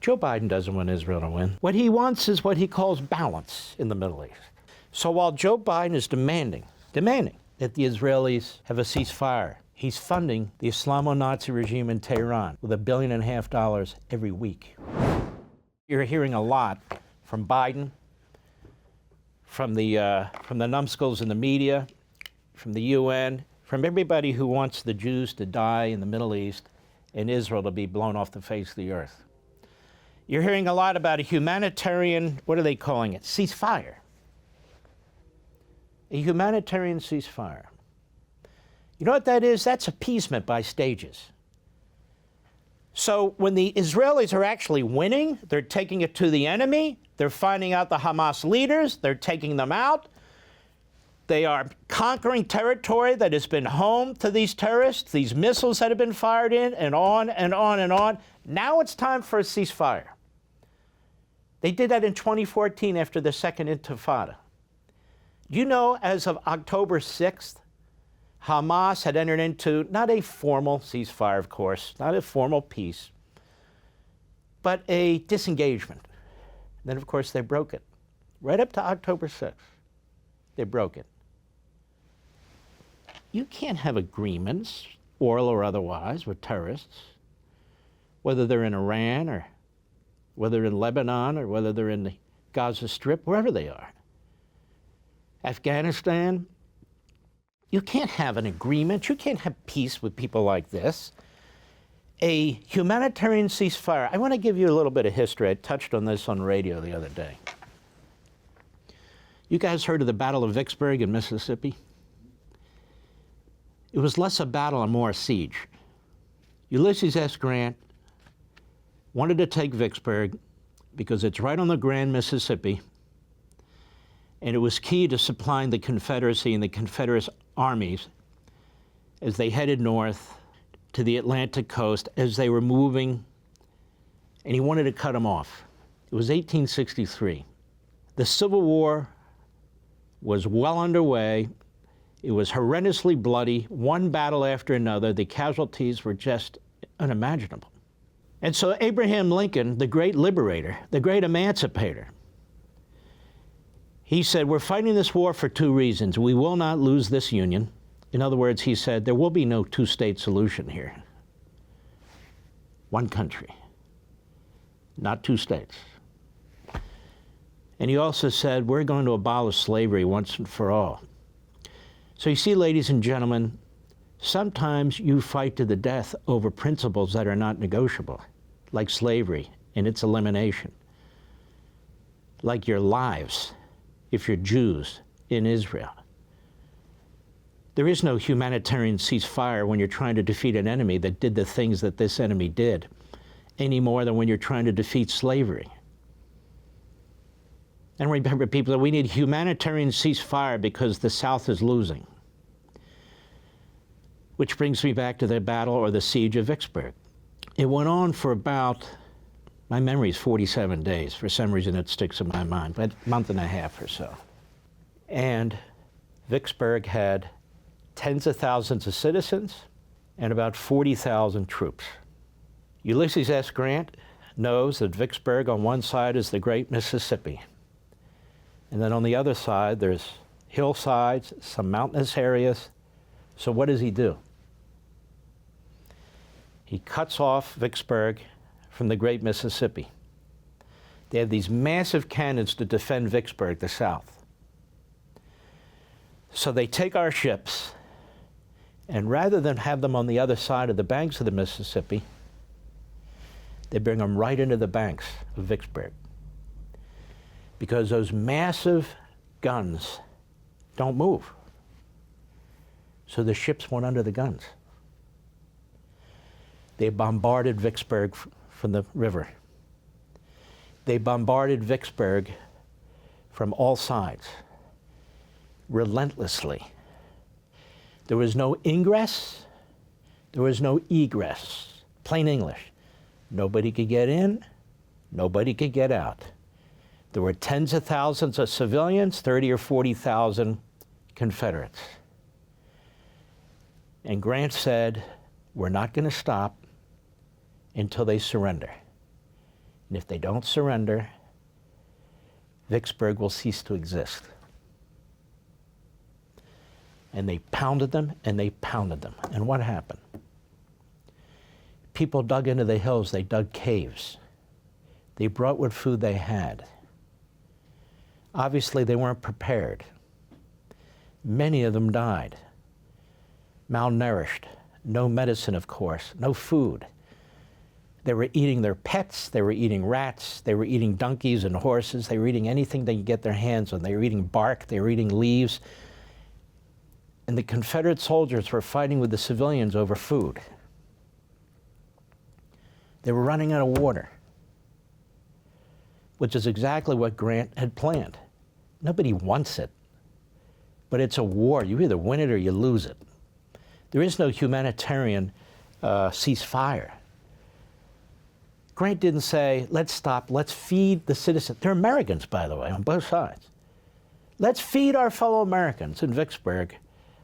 Joe Biden doesn't want Israel to win. What he wants is what he calls balance in the Middle East. So while Joe Biden is demanding that the Israelis have a ceasefire, he's funding the Islamo-Nazi regime in Tehran with $1.5 billion every week. You're hearing a lot from Biden, from the numbskulls in the media, from the UN, from everybody who wants the Jews to die in the Middle East and Israel to be blown off the face of the earth. You're hearing a lot about a humanitarian, what are they calling it? Ceasefire. A humanitarian ceasefire. You know what that is? That's appeasement by stages. So when the Israelis are actually winning, they're taking it to the enemy, they're finding out the Hamas leaders, they're taking them out, they are conquering territory that has been home to these terrorists, these missiles that have been fired in, and on and on and on. Now it's time for a ceasefire. They did that in 2014 after the second Intifada. You know, as of October 6th, Hamas had entered into not a formal ceasefire, of course, not a formal peace, but a disengagement. Then, of course, they broke it. Right up to October 6th, they broke it. You can't have agreements, oral or otherwise, with terrorists, whether they're in Iran or whether they're in Lebanon or whether they're in the Gaza Strip, wherever they are. Afghanistan, you can't have an agreement. You can't have peace with people like this. A humanitarian ceasefire. I want to give you a little bit of history. I touched on this on radio the other day. You guys heard of the Battle of Vicksburg in Mississippi? It was less a battle and more a siege. Ulysses S. Grant wanted to take Vicksburg because it's right on the Grand Mississippi, and it was key to supplying the Confederacy and the Confederate armies as they headed north to the Atlantic coast as they were moving, and he wanted to cut them off. It was 1863. The Civil War was well underway. It was horrendously bloody, one battle after another. The casualties were just unimaginable. And so Abraham Lincoln, the great liberator, the great emancipator, he said, we're fighting this war for two reasons. We will not lose this union. In other words, he said, there will be no two-state solution here. One country, not two states. And he also said, we're going to abolish slavery once and for all. So you see, ladies and gentlemen, sometimes you fight to the death over principles that are not negotiable, like slavery and its elimination, like your lives, if you're Jews in Israel. There is no humanitarian ceasefire when you're trying to defeat an enemy that did the things that this enemy did, any more than when you're trying to defeat slavery. And remember, people, that we need humanitarian ceasefire because the South is losing. Which brings me back to the battle or the siege of Vicksburg. It went on for about, my memory is 47 days. For some reason it sticks in my mind, but a month and a half or so. And Vicksburg had tens of thousands of citizens and about 40,000 troops. Ulysses S. Grant knows that Vicksburg on one side is the great Mississippi. And then on the other side, there's hillsides, some mountainous areas. So what does he do? He cuts off Vicksburg from the great Mississippi. They have these massive cannons to defend Vicksburg, the South. So they take our ships, and rather than have them on the other side of the banks of the Mississippi, they bring them right into the banks of Vicksburg. Because those massive guns don't move. So the ships went under the guns. They bombarded Vicksburg from the river. They bombarded Vicksburg from all sides, relentlessly. There was no ingress, there was no egress. Plain English. Nobody could get in, nobody could get out. There were tens of thousands of civilians, 30 or 40,000 Confederates. And Grant said, we're not going to stop until they surrender. And if they don't surrender, Vicksburg will cease to exist. And they pounded them, and they pounded them. And what happened? People dug into the hills, they dug caves. They brought what food they had. Obviously, they weren't prepared. Many of them died. Malnourished, no medicine, of course, no food. They were eating their pets, they were eating rats, they were eating donkeys and horses, they were eating anything they could get their hands on. They were eating bark, they were eating leaves. And the Confederate soldiers were fighting with the civilians over food. They were running out of water, which is exactly what Grant had planned. Nobody wants it, but it's a war. You either win it or you lose it. There is no humanitarian ceasefire. Grant didn't say, let's stop, let's feed the citizens. They're Americans, by the way, on both sides. Let's feed our fellow Americans in Vicksburg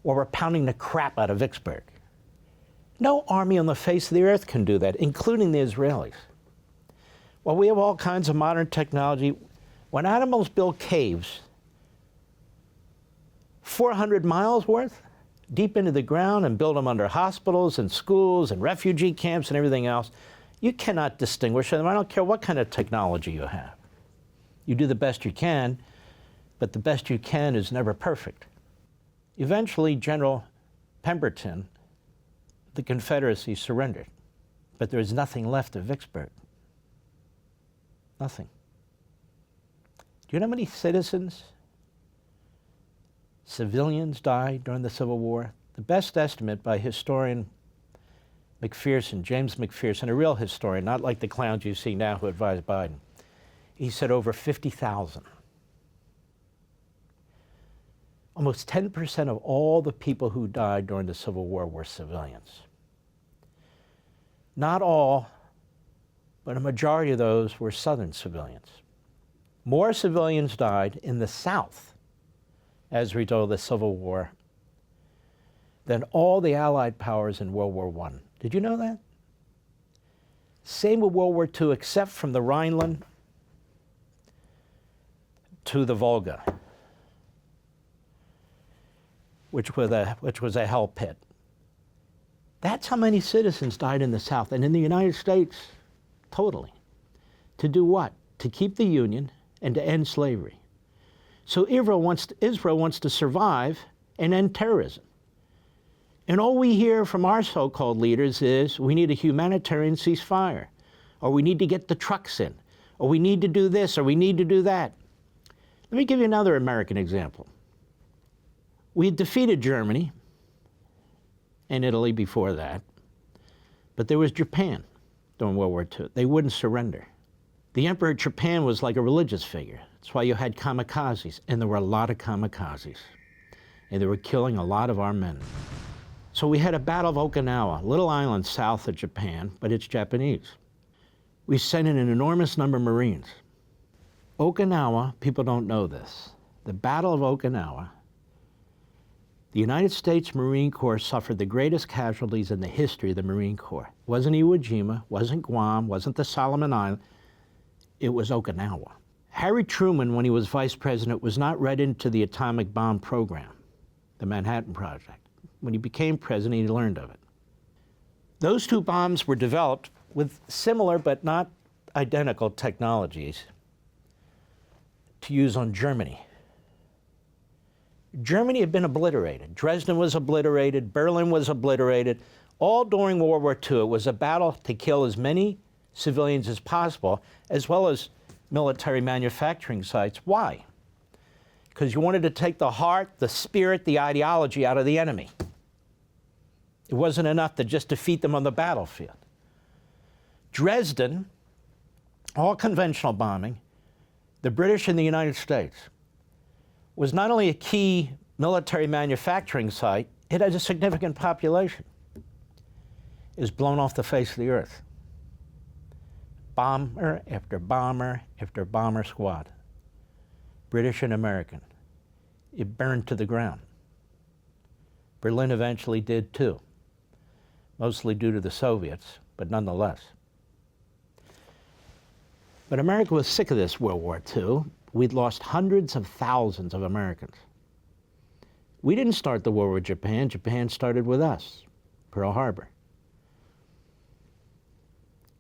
while we're pounding the crap out of Vicksburg. No army on the face of the earth can do that, including the Israelis. Well, we have all kinds of modern technology. When animals build caves, 400 miles worth, deep into the ground, and build them under hospitals and schools and refugee camps and everything else, you cannot distinguish them. I don't care what kind of technology you have. You do the best you can, but the best you can is never perfect. Eventually, General Pemberton, the Confederacy, surrendered, but there is nothing left of Vicksburg. Nothing. Do you know how many citizens, civilians died during the Civil War? The best estimate by historian McPherson, James McPherson, a real historian, not like the clowns you see now who advise Biden, he said over 50,000. Almost 10% of all the people who died during the Civil War were civilians. Not all, but a majority of those were Southern civilians. More civilians died in the South as a result of the Civil War than all the Allied powers in World War I. Did you know that? Same with World War II, except from the Rhineland to the Volga, which was a hell pit. That's how many citizens died in the South, and in the United States, totally. To do what? To keep the Union and to end slavery. So Israel wants to survive and end terrorism. And all we hear from our so-called leaders is, we need a humanitarian ceasefire, or we need to get the trucks in, or we need to do this, or we need to do that. Let me give you another American example. We had defeated Germany and Italy before that, but there was Japan during World War II. They wouldn't surrender. The Emperor of Japan was like a religious figure. That's why you had kamikazes, and there were a lot of kamikazes, and they were killing a lot of our men. So we had a Battle of Okinawa, a little island south of Japan, but it's Japanese. We sent in an enormous number of Marines. Okinawa, people don't know this. The Battle of Okinawa, the United States Marine Corps suffered the greatest casualties in the history of the Marine Corps. It wasn't Iwo Jima, wasn't Guam, wasn't the Solomon Islands. It was Okinawa. Harry Truman, when he was vice president, was not read into the atomic bomb program, the Manhattan Project. When he became president, he learned of it. Those two bombs were developed with similar but not identical technologies to use on Germany. Germany had been obliterated. Dresden was obliterated, Berlin was obliterated. All during World War II, it was a battle to kill as many civilians as possible, as well as military manufacturing sites. Why? Because you wanted to take the heart, the spirit, the ideology out of the enemy. It wasn't enough to just defeat them on the battlefield. Dresden, all conventional bombing, the British and the United States, was not only a key military manufacturing site, it had a significant population. It was blown off the face of the earth. Bomber after bomber after bomber squad, British and American. It burned to the ground. Berlin eventually did too, mostly due to the Soviets, but nonetheless. But America was sick of this World War II. We'd lost hundreds of thousands of Americans. We didn't start the war with Japan. Japan started with us, Pearl Harbor.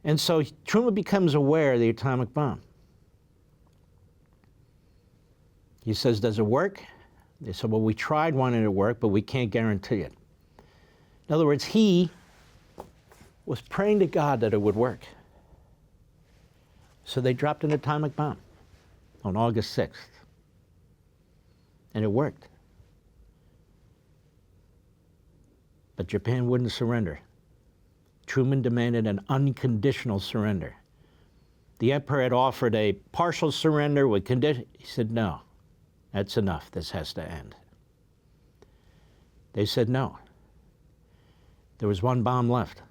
And so Truman becomes aware of the atomic bomb. He says, does it work? They said, well, we tried wanting it to work, but we can't guarantee it. In other words, he was praying to God that it would work. So they dropped an atomic bomb on August 6th. And it worked. But Japan wouldn't surrender. Truman demanded an unconditional surrender. The emperor had offered a partial surrender with condition. He said, no, that's enough. This has to end. They said no. There was one bomb left. A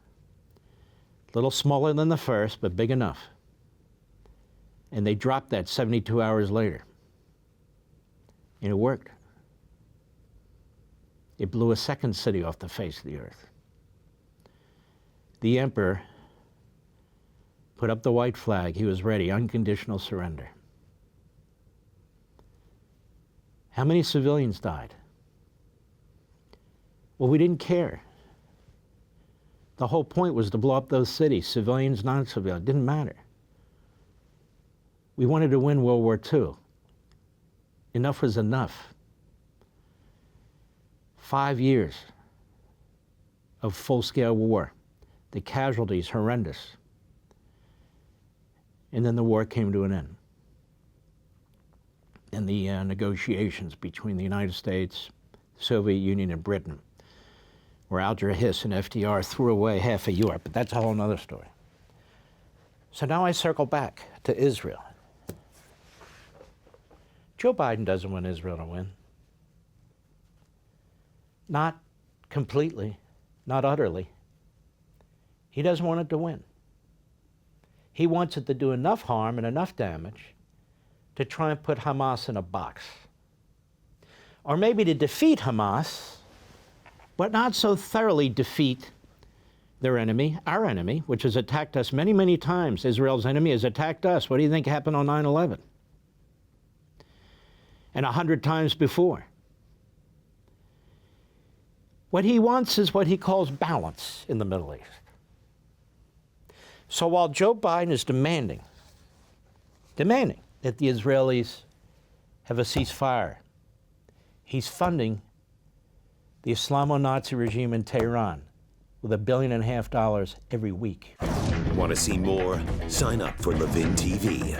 little smaller than the first, but big enough. And they dropped that 72 hours later. And it worked. It blew a second city off the face of the earth. The emperor put up the white flag. He was ready, unconditional surrender. How many civilians died? Well, we didn't care. The whole point was to blow up those cities, civilians, non-civilians, it didn't matter. We wanted to win World War II. Enough was enough. 5 years of full-scale war. The casualties, horrendous. And then the war came to an end. And the negotiations between the United States, Soviet Union, and Britain, where Alger Hiss and FDR threw away half of Europe, but that's a whole other story. So now I circle back to Israel. Joe Biden doesn't want Israel to win. Not completely, not utterly. He doesn't want it to win. He wants it to do enough harm and enough damage to try and put Hamas in a box. Or maybe to defeat Hamas, but not so thoroughly defeat their enemy, our enemy, which has attacked us many, many times. Israel's enemy has attacked us. What do you think happened on 9/11? And 100 times before. What he wants is what he calls balance in the Middle East. So while Joe Biden is demanding that the Israelis have a ceasefire, he's funding the Islamo-Nazi regime in Tehran with $1.5 billion every week. Want to see more? Sign up for Levin TV.